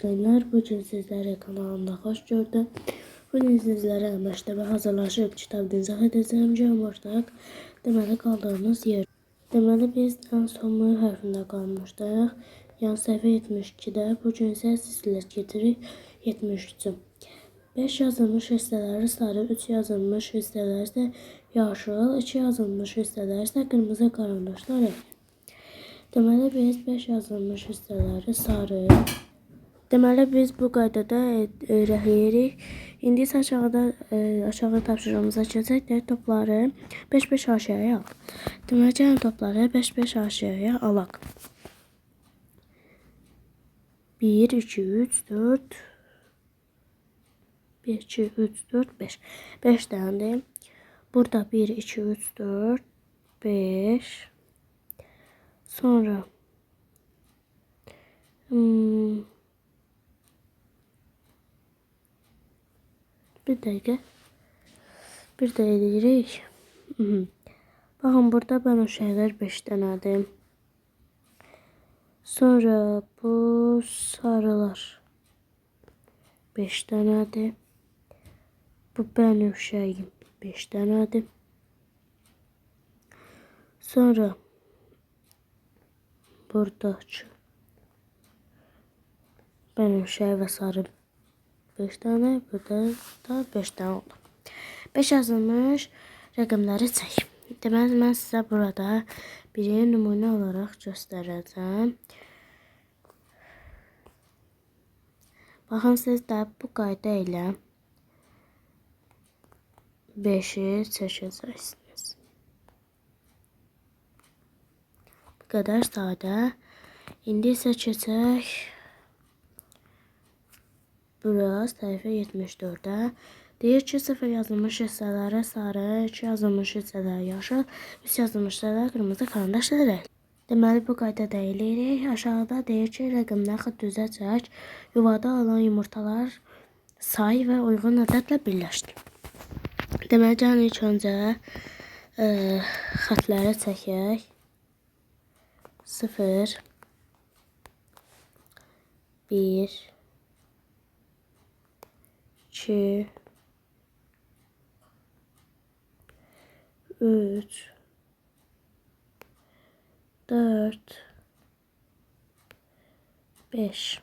Bugün sizlere kanalımda hoş gördüm. Bugün sizlere məktəbə hazırlaşıb kitab izah edəcəm. Gəlin başlayaq. Deməli qaldığımız yer. Deməli biz ən son M hərfində qalmışdıq. Yəni səhifə 72-də. Bugün isə sizlər getirik 73-cü. 5 yazılmış hissələri sarı, 3 yazılmış hissələri isə yaşıl, 2 yazılmış hissələri isə qırmızı qarandaşlar rəngli. Deməli biz 5 yazılmış hissələri sarı. Deməli biz bu qaydada rəhləyirik. İndi isə aşağı tapşırığımıza keçək. Topları 5-5 aşağıya al. Deməli gəlin topları 5-5 aşağıya alaq. 1, 2, 3, 4 1, 2, 3, 4, 5. 5 dənədir. Burada 1, 2, 3, 4, 5. Sonra bir dəqiqə. Bir də edirik. Baxın, burada bənövşələr 5 dənədir. Sonra bu sarılar 5 dənədir. Bu bənövşəyim 5 dənədir. Sonra buradakı bənövşə və sarı 5 dənə, burada da 5 dənə oldu. 5 yazılmış rəqəmləri çək. Deməli, mən sizə burada biri nümunə olaraq göstərəcəm. Baxın, siz də bu qayda ilə 5-i çəkəcəksiniz. Bu qədər sadə. İndi isə keçək burası səhifə 74-də. Deyir ki, 0 yazılmış hissələrə sarı, 2 yazılmış hissələrə yaşıl, 3 yazılmış hissələrə qırmızı qarandaşla rəngli. Deməli, bu qaydada eləyirik. Aşağıda deyir ki, rəqəmləri xətt düzə çək, yuvada olan yumurtalar say və uyğun ədədlə birləşdir. Deməli, gəlin ilk öncə xətləri çəkək. 0, 1, 2, 3, 4, 5.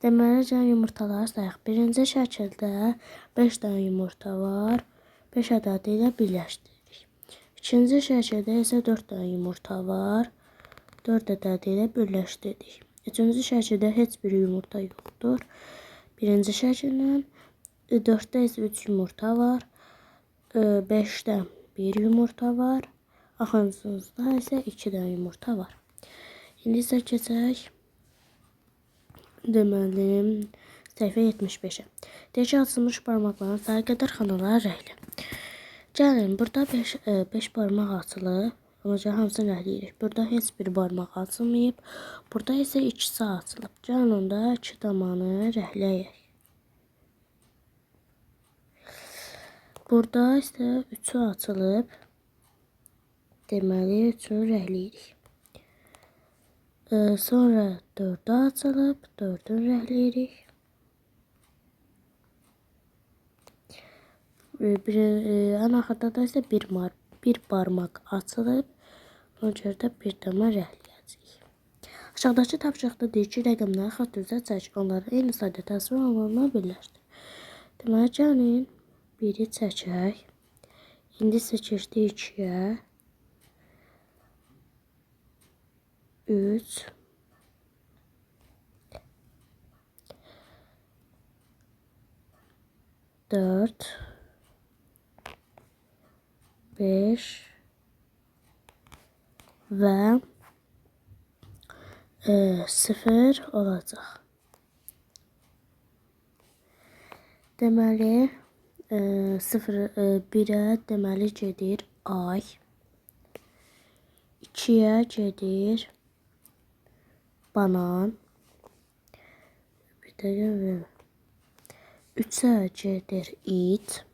Deməli, yumurtaları sayaq. Birinci şəkildə 5 dənə yumurta var. 5 ədədi ilə birləşdiririk. İkinci şəkildə isə 4 dənə yumurta var. 4 ədədi ilə birləşdiririk. Üçüncü şəkildə heç bir yumurta yoxdur. Birinci şəkildən 4-də isə 3 yumurta var. 5-də 1 yumurta var. Axırıncısında isə 2 dənə yumurta var. İndi isə keçək. Deməli, səhifə 75-ə. Deyək ki, açılmış barmaqların sayı qədər xanalar rəngli. Gəlin, burada 5 barmaq açılıb. Amma hamısını rəhləyirik. Burada heç bir barmaq açılmayıb. Burada isə ikisi açılıb. Gəlin, onda 2 damanı rəhləyək. Burada isə 3'ü açılıb. Deməli, 3'ünü rəhləyirik. Sonra 4'ü açılıb, 4'ünü rəhləyirik. Ən axırda da isə bir barmaq açılıb. Ona görə də bir dama rəhləyəcəyik. Aşağıdakı tapşırıqda deyir ki, rəqəmləri xətt üzrə çək. Onları eyni sayda təsvir olunanla birləşdir. Deməli, gəlin, 1'i çəkək. İndi isə keçdik 2'yə. 3, 4, 5 və 0 olacaq. Deməli, 1'ə deməli gedir ay. 2'yə gedir banan. Bir də 3'ə gedir it.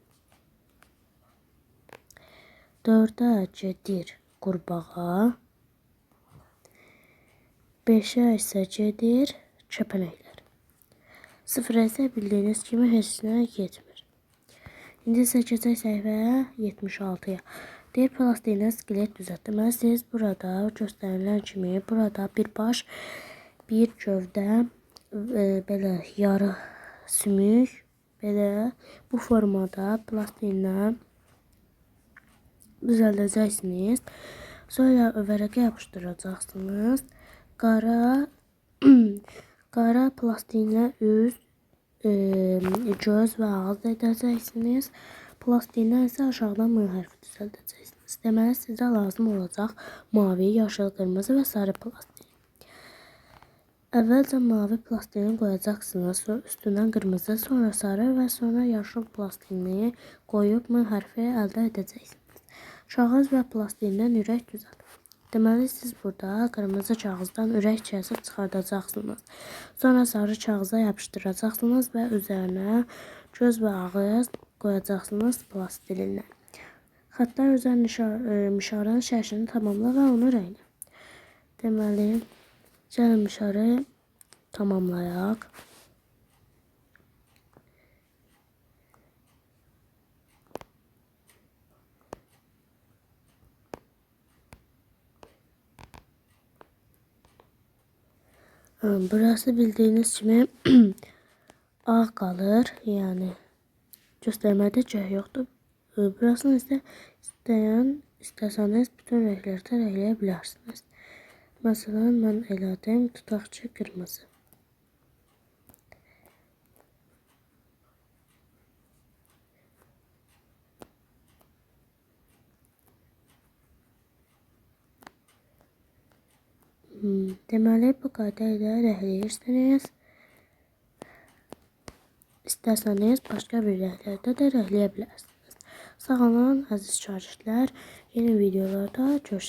4'ə gedir qurbağa. 5'ə isə gedir kəpənəklər. 0 isə bildiyiniz kimi heç nə getmir. İndi isə keçək səhifəyə 76-ya. Deyir, plastikdən skelet düzelt. Deməli, siz burada göstərilən kimi burada bir baş, bir gövdə, belə yarı sümük, belə bu formada plastikdən düzəldəcəksiniz. Sonra vərəqə yapışdıracaqsınız. Qara plastiklə üz, göz və ağız edəcəksiniz. Plastikdən isə aşağıdan M hərfi düzəldəcəksiniz. Deməli, sizə lazım olacaq mavi, yaşıl, qırmızı və sarı plastik. Əvvəlcə mavi plastiğini qoyacaqsınız, üstündən qırmızı, sonra sarı və sonra yaşıl plastiğini qoyub M hərfi əldə edəcəksiniz. Kağız və plastiğindən ürək düzəldin. Deməli, siz burada qırmızı kağızdan ürək kəsib çıxardacaqsınız. Sonra sarı kağıza yapışdıracaqsınız və üzərinə göz və ağız qoyacaqsınız plastilinlə. Xətlər üzərində mişarın şəklini tamamla və onu rənglə. Deməli, gəlin mişarı tamamlayaq. Burası bildiyiniz kimi ağ qalır, yəni göstərmədə cəh yoxdur. Burasını isə istəsəniz bütün rənglərdə rəngləyə bilərsiniz. Məsələn, mən elədim, tutaq ki, qırmızı. Deməli, bu qayda ilə rəhləyirsiniz. İstəsəniz başqa bir rəhlərdə də rəhləyə bilərsiniz. Sağ olun, əziz şagirdlər. Yeni videolarda görüşürüz.